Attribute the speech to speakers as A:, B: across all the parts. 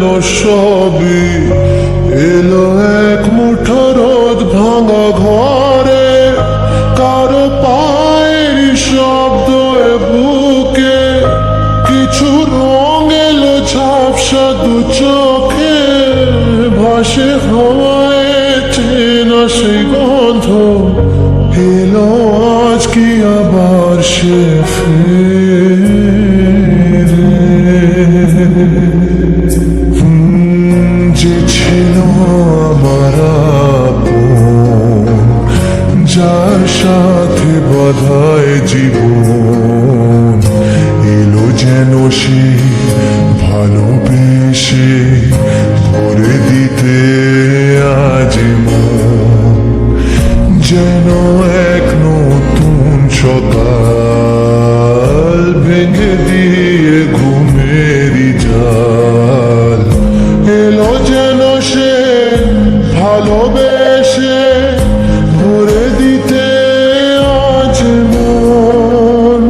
A: যেন সবই এলো এক মুঠো রোদ ভাঙা ঘরে, কারো পায়ের শব্দ বুকে, কিছু রং এলো ঝাপসা দু চোখে, ভাসে হাওয়ায় চেনা সেই গন্ধ, এলো আজ কি আবার সে ফিরে? যে ছিল আমার আপন, যার সাথে বাঁধায় জীবন, এলো যেন সে ভালোবেসে ভরে দিতে আজ মন, যেন এক নতুন সকাল ভেঙে দিয়ে ঘুমেরই জাল, এলো যেন সে ভালোবেসে ভরে দিতে আজ মন।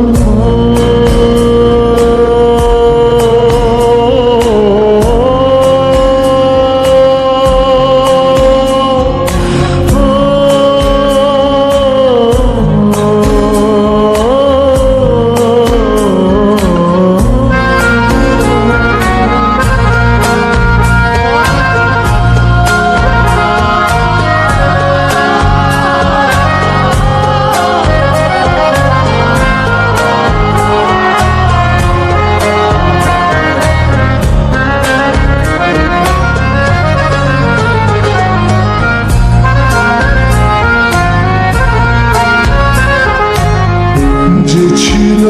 A: যে ছিল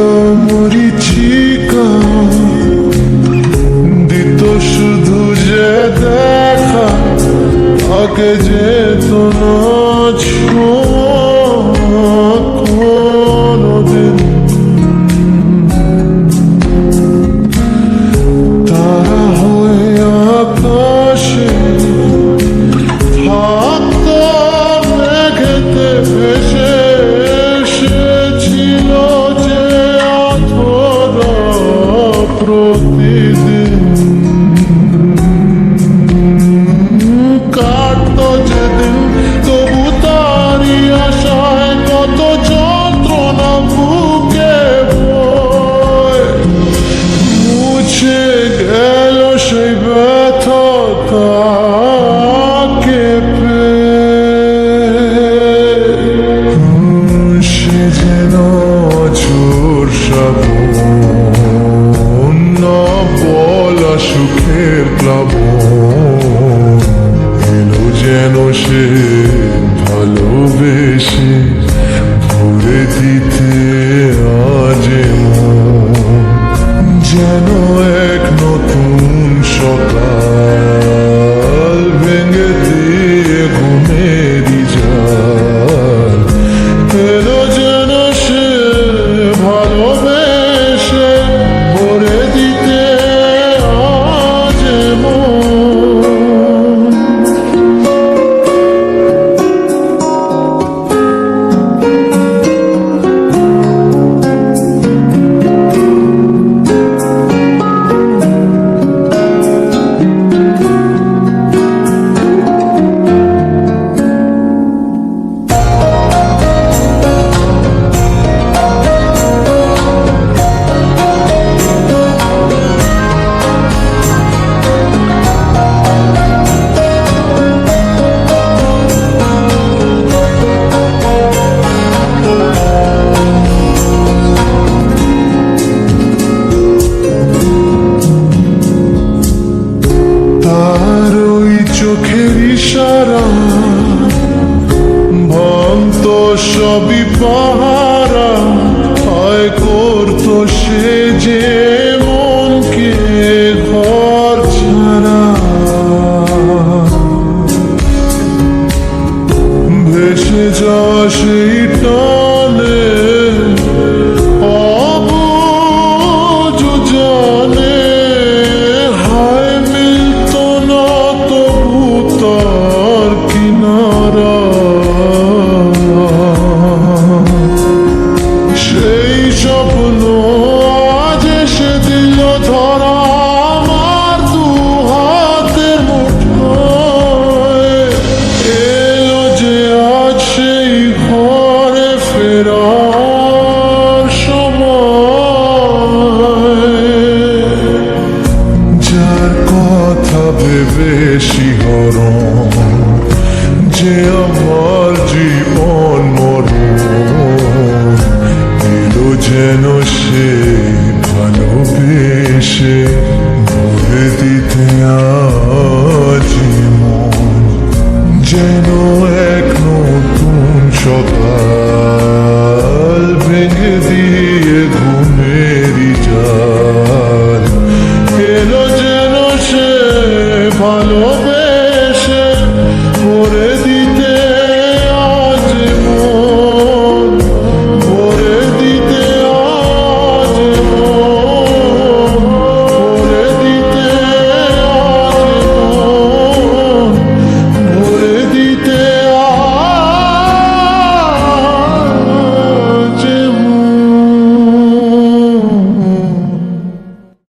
A: মরিচিকা, দিত শুধু যে দেখা, তাকে যেত না ছোঁয়া কোনোদিন, তারা হয়ে আকাশে থাকতো মেঘেতে ভেসে, ছিল যে অথরা প্রতিদিন, কাটতো যেদিন তবু তারি আশায় কত যন্ত্রণা বুকে বয়, মুছে গেল সেই ব্যথা তাকে সে যেন ঝোর শ্রাবণ, না বলা সুখের প্লাবন, এলো যেন সে ভালোবেসে ভরে দিতে আজ মন, যেন এক নতুন সকাল ভেঙে দিয়ে ঘুমেরই জাল, এলো যেন সে ভালোবেসে ভরে দিতে আজ মন। তার ওই চোখের ইশারা ভাঙতো সবই পাহারা, হয় করতো সে যে মনকে ঘর ছাড়া, ভেসে যাওয়া সেই টানে অবুঝ জানে, হায় মিলতো না তবু তার কিনারা, সেই স্বপ্ন আজ এসে দিল ধরা আমার দুহাত। করে